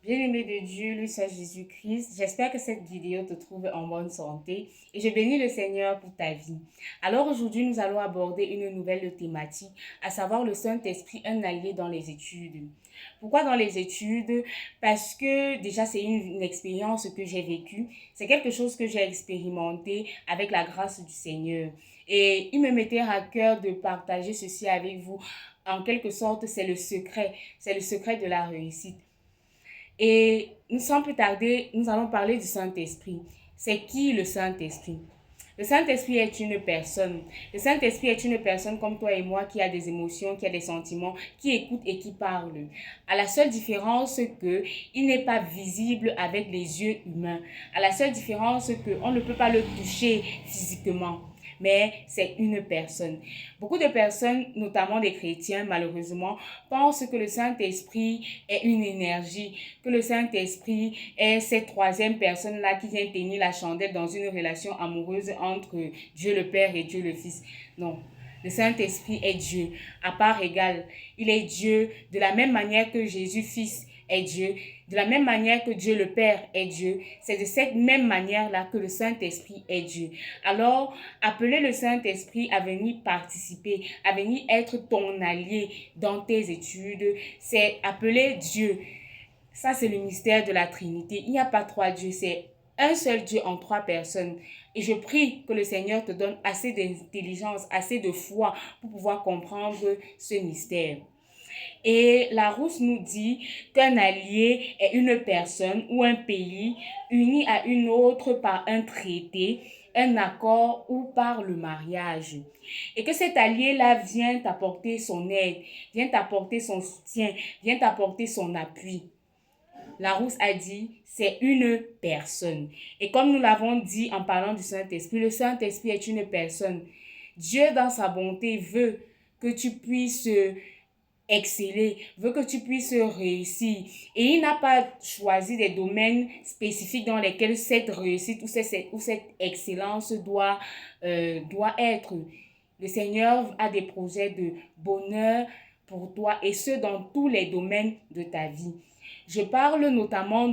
Bien-aimé de Dieu, le Seigneur Jésus-Christ, j'espère que cette vidéo te trouve en bonne santé et je bénis le Seigneur pour ta vie. Alors aujourd'hui, nous allons aborder une nouvelle thématique, à savoir le Saint-Esprit, un allié dans les études. Pourquoi dans les études? Parce que déjà, c'est une expérience que j'ai vécue, c'est quelque chose que j'ai expérimenté avec la grâce du Seigneur. Et il me mettait à cœur de partager ceci avec vous. En quelque sorte, c'est le secret de la réussite. Et sans plus tarder, nous allons parler du Saint-Esprit. C'est qui le Saint-Esprit? Le Saint-Esprit est une personne. Le Saint-Esprit est une personne comme toi et moi qui a des émotions, qui a des sentiments, qui écoute et qui parle. À la seule différence que il n'est pas visible avec les yeux humains. À la seule différence que on ne peut pas le toucher physiquement, mais c'est une personne. Beaucoup de personnes, notamment des chrétiens, malheureusement, pensent que le Saint-Esprit est une énergie, que le Saint-Esprit est cette troisième personne-là qui vient tenir la chandelle dans une relation amoureuse entre Dieu le Père et Dieu le Fils. Non. Le Saint-Esprit est Dieu, à part égale. Il est Dieu de la même manière que Jésus, Fils, est Dieu, de la même manière que Dieu le Père est Dieu. C'est de cette même manière-là que le Saint-Esprit est Dieu. Alors, appeler le Saint-Esprit à venir participer, à venir être ton allié dans tes études, c'est appeler Dieu. Ça, c'est le mystère de la Trinité. Il n'y a pas trois dieux, c'est un seul Dieu en trois personnes. Et je prie que le Seigneur te donne assez d'intelligence, assez de foi pour pouvoir comprendre ce mystère. Et Larousse nous dit qu'un allié est une personne ou un pays uni à une autre par un traité, un accord ou par le mariage. Et que cet allié-là vient t'apporter son aide, vient t'apporter son soutien, vient t'apporter son appui. Larousse a dit, c'est une personne. Et comme nous l'avons dit en parlant du Saint-Esprit, le Saint-Esprit est une personne. Dieu, dans sa bonté, veut que tu puisses exceller, veut que tu puisses réussir. Et il n'a pas choisi des domaines spécifiques dans lesquels cette réussite ou cette excellence doit être. Le Seigneur a des projets de bonheur pour toi et ce dans tous les domaines de ta vie. Je parle notamment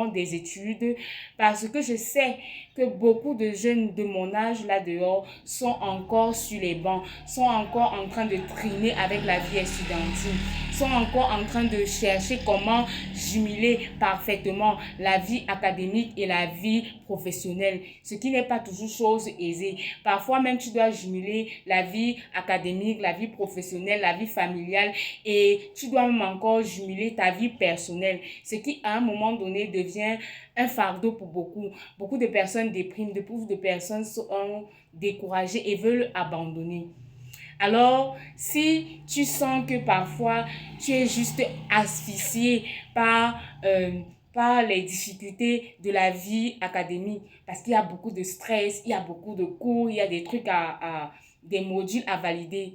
des études parce que je sais que beaucoup de jeunes de mon âge là dehors sont encore sur les bancs, sont encore en train de triner avec la vie estudiantine, sont encore en train de chercher comment jumeler parfaitement la vie académique et la vie professionnelle, ce qui n'est pas toujours chose aisée. Parfois même tu dois jumeler la vie académique, la vie professionnelle, la vie familiale et tu dois même encore jumeler ta vie personnelle, ce qui à un moment donné devient un fardeau pour beaucoup. Beaucoup de personnes dépriment, beaucoup de personnes sont découragées et veulent abandonner. Alors, si tu sens que parfois tu es juste asphyxié par, par les difficultés de la vie académique, parce qu'il y a beaucoup de stress, il y a beaucoup de cours, il y a des trucs des modules à valider.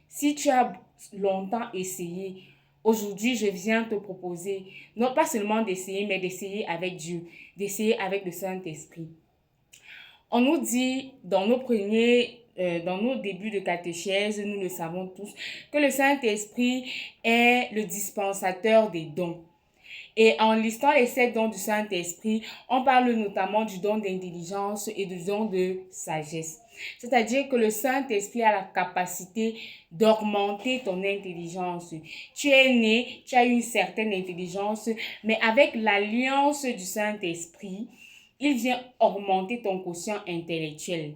Si tu as longtemps essayé, aujourd'hui je viens te proposer, non pas seulement d'essayer, mais d'essayer avec Dieu, d'essayer avec le Saint-Esprit. On nous dit dans nos débuts de catéchèse, nous le savons tous, que le Saint-Esprit est le dispensateur des dons. Et en listant les 7 dons du Saint-Esprit, on parle notamment du don d'intelligence et du don de sagesse. C'est-à-dire que le Saint-Esprit a la capacité d'augmenter ton intelligence. Tu es né, tu as une certaine intelligence, mais avec l'alliance du Saint-Esprit, il vient augmenter ton quotient intellectuel.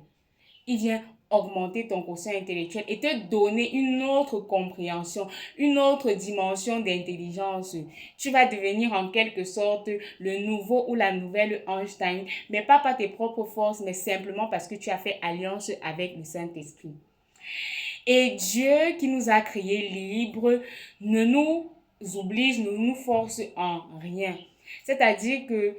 Il vient augmenter ton quotient intellectuel et te donner une autre compréhension, une autre dimension d'intelligence. Tu vas devenir en quelque sorte le nouveau ou la nouvelle Einstein, mais pas par tes propres forces, mais simplement parce que tu as fait alliance avec le Saint-Esprit. Et Dieu qui nous a créés libres ne nous oblige, ne nous force en rien. C'est-à-dire que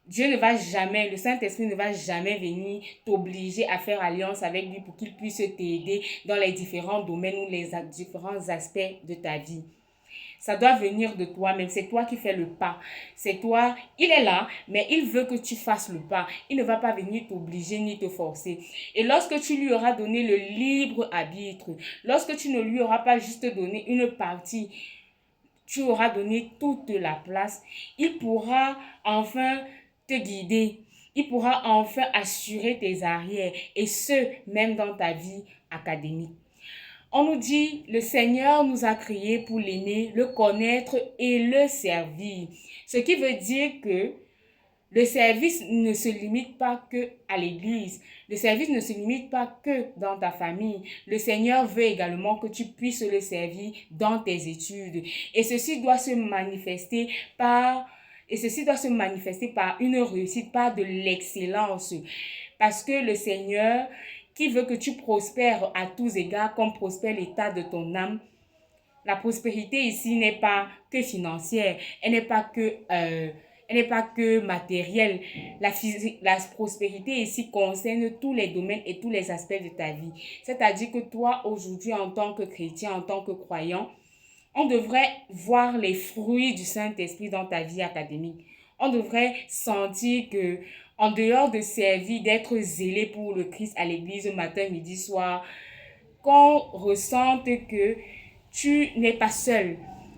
Dieu ne va jamais, le Saint-Esprit ne va jamais venir t'obliger à faire alliance avec lui pour qu'il puisse t'aider dans les différents domaines ou les différents aspects de ta vie. Ça doit venir de toi-même. C'est toi qui fais le pas. C'est toi. Il est là, mais il veut que tu fasses le pas. Il ne va pas venir t'obliger ni te forcer. Et lorsque tu lui auras donné le libre arbitre, lorsque tu ne lui auras pas juste donné une partie, tu auras donné toute la place, il pourra enfin te guider. Il pourra enfin assurer tes arrières et ce, même dans ta vie académique. On nous dit, le Seigneur nous a créés pour l'aimer, le connaître et le servir. Ce qui veut dire que le service ne se limite pas que à l'église. Le service ne se limite pas que dans ta famille. Le Seigneur veut également que tu puisses le servir dans tes études. Et ceci doit se manifester par une réussite, par de l'excellence. Parce que le Seigneur, qui veut que tu prospères à tous égards, comme prospère l'état de ton âme, la prospérité ici n'est pas que financière, elle n'est pas que matérielle. La prospérité ici concerne tous les domaines et tous les aspects de ta vie. C'est-à-dire que toi, aujourd'hui, en tant que chrétien, en tant que croyant, on devrait voir les fruits du Saint-Esprit dans ta vie académique. On devrait sentir que, en dehors de servir, d'être zélé pour le Christ à l'église matin, midi, soir, qu'on ressente que tu n'es pas seul,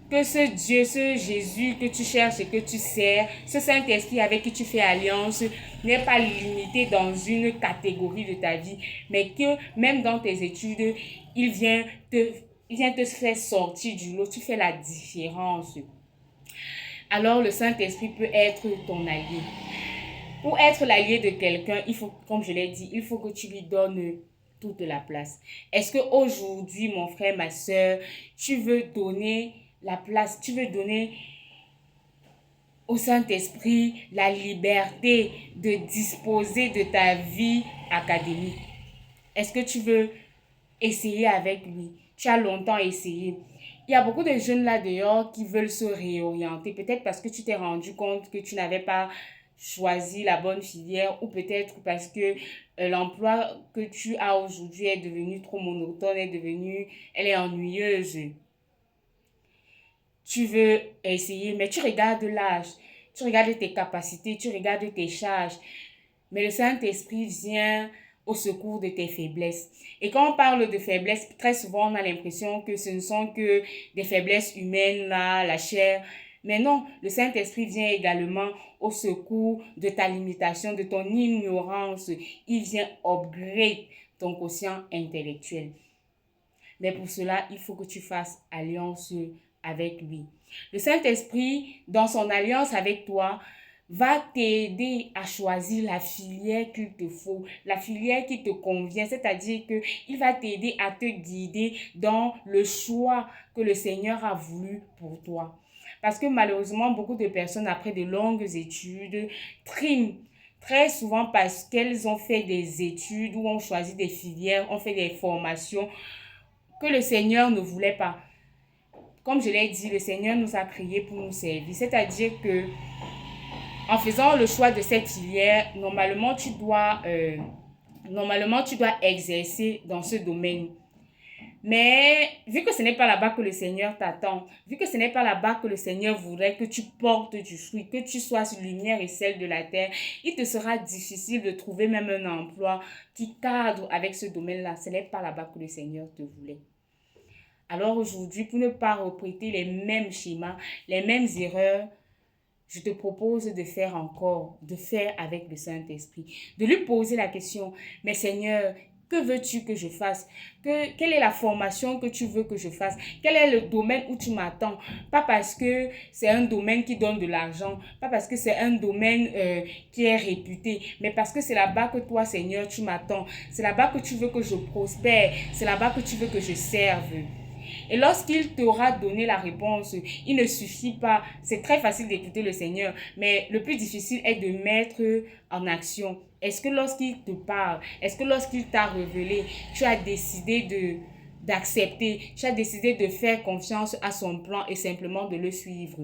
que ce Dieu, ce Jésus que tu cherches et que tu sers, ce Saint-Esprit avec qui tu fais alliance, n'est pas limité dans une catégorie de ta vie, mais que même dans tes études, il vient te faire sortir du lot, tu fais la différence. Alors le Saint-Esprit peut être ton allié. Pour être l'allié de quelqu'un, il faut, comme je l'ai dit, il faut que tu lui donnes toute la place. Est-ce qu'aujourd'hui, mon frère, ma soeur, tu veux donner la place, tu veux donner au Saint-Esprit la liberté de disposer de ta vie académique? Est-ce que tu veux essayer avec lui? Tu as longtemps essayé. Il y a beaucoup de jeunes là dehors qui veulent se réorienter, peut-être parce que tu t'es rendu compte que tu n'avais pas choisi la bonne filière ou peut-être parce que l'emploi que tu as aujourd'hui est devenu trop monotone, elle est ennuyeuse. Tu veux essayer, mais tu regardes l'âge, tu regardes tes capacités, tu regardes tes charges. Mais le Saint-Esprit vient au secours de tes faiblesses. Et quand on parle de faiblesses, très souvent on a l'impression que ce ne sont que des faiblesses humaines, là, la chair. Mais non, le Saint-Esprit vient également au secours de ta limitation, de ton ignorance. Il vient upgrade ton quotient intellectuel. Mais pour cela, il faut que tu fasses alliance avec lui. Le Saint-Esprit, dans son alliance avec toi, va t'aider à choisir la filière qu'il te faut, la filière qui te convient, c'est-à-dire qu'il va t'aider à te guider dans le choix que le Seigneur a voulu pour toi. Parce que malheureusement, beaucoup de personnes, après de longues études, triment très souvent parce qu'elles ont fait des études ou ont choisi des filières, ont fait des formations que le Seigneur ne voulait pas. Comme je l'ai dit, le Seigneur nous a créés pour nous servir. C'est-à-dire que en faisant le choix de cette filière, normalement, tu dois exercer dans ce domaine. Mais vu que ce n'est pas là-bas que le Seigneur t'attend, vu que ce n'est pas là-bas que le Seigneur voudrait que tu portes du fruit, que tu sois lumière et sel de la terre, il te sera difficile de trouver même un emploi qui cadre avec ce domaine-là. Ce n'est pas là-bas que le Seigneur te voulait. Alors aujourd'hui, pour ne pas répéter les mêmes schémas, les mêmes erreurs, je te propose de faire avec le Saint-Esprit, de lui poser la question, mais Seigneur, que veux-tu que je fasse? Quelle est la formation que tu veux que je fasse? Quel est le domaine où tu m'attends? Pas parce que c'est un domaine qui donne de l'argent, pas parce que c'est un domaine qui est réputé, mais parce que c'est là-bas que toi, Seigneur, tu m'attends. C'est là-bas que tu veux que je prospère. C'est là-bas que tu veux que je serve. Et lorsqu'il t'aura donné la réponse, il ne suffit pas, c'est très facile d'écouter le Seigneur, mais le plus difficile est de mettre en action. Est-ce que lorsqu'il te parle, est-ce que lorsqu'il t'a révélé, tu as décidé d'accepter, tu as décidé de faire confiance à son plan et simplement de le suivre?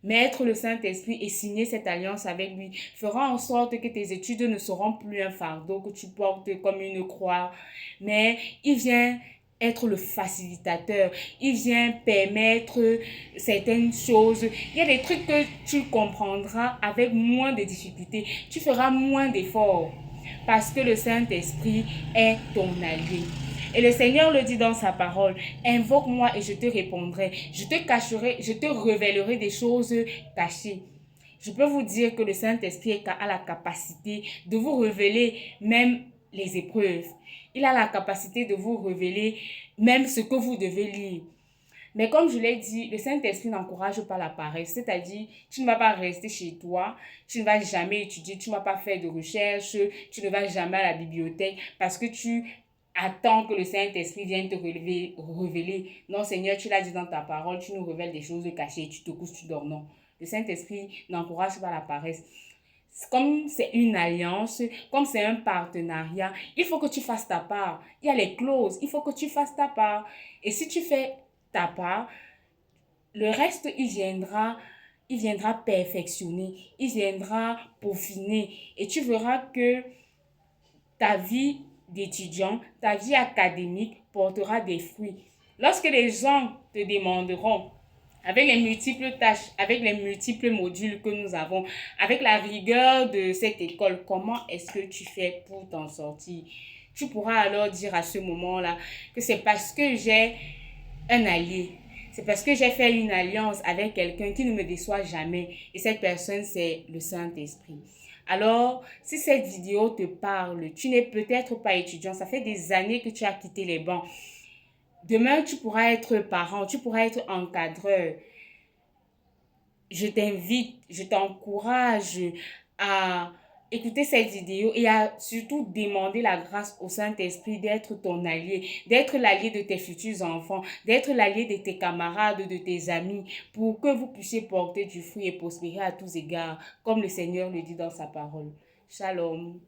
Mettre le Saint-Esprit et signer cette alliance avec lui fera en sorte que tes études ne seront plus un fardeau que tu portes comme une croix, mais il vient être le facilitateur, il vient permettre certaines choses. Il y a des trucs que tu comprendras avec moins de difficultés, tu feras moins d'efforts parce que le Saint-Esprit est ton allié. Et le Seigneur le dit dans sa parole, invoque-moi et je te répondrai. Je te cacherai, je te révélerai des choses cachées. Je peux vous dire que le Saint-Esprit a la capacité de vous révéler même les épreuves. Il a la capacité de vous révéler même ce que vous devez lire. Mais comme je l'ai dit, le Saint-Esprit n'encourage pas la paresse. C'est-à-dire, tu ne vas pas rester chez toi, tu ne vas jamais étudier, tu ne vas pas faire de recherche, tu ne vas jamais à la bibliothèque parce que tu attends que le Saint-Esprit vienne te révéler. Non, Seigneur, tu l'as dit dans ta parole, tu nous révèles des choses cachées, tu te couches, tu dors. Non. Le Saint-Esprit n'encourage pas la paresse. Comme c'est une alliance, comme c'est un partenariat, il faut que tu fasses ta part. Il y a les clauses, il faut que tu fasses ta part. Et si tu fais ta part, le reste, il viendra perfectionner, il viendra peaufiner. Et tu verras que ta vie d'étudiant, ta vie académique portera des fruits. Lorsque les gens te demanderont, avec les multiples tâches, avec les multiples modules que nous avons, avec la rigueur de cette école, comment est-ce que tu fais pour t'en sortir? Tu pourras alors dire à ce moment-là que c'est parce que j'ai un allié. C'est parce que j'ai fait une alliance avec quelqu'un qui ne me déçoit jamais. Et cette personne, c'est le Saint-Esprit. Alors, si cette vidéo te parle, tu n'es peut-être pas étudiant, ça fait des années que tu as quitté les bancs. Demain, tu pourras être parent, tu pourras être encadreur. Je t'invite, je t'encourage à écouter cette vidéo et à surtout demander la grâce au Saint-Esprit d'être ton allié, d'être l'allié de tes futurs enfants, d'être l'allié de tes camarades, de tes amis, pour que vous puissiez porter du fruit et prospérer à tous égards, comme le Seigneur le dit dans sa parole. Shalom.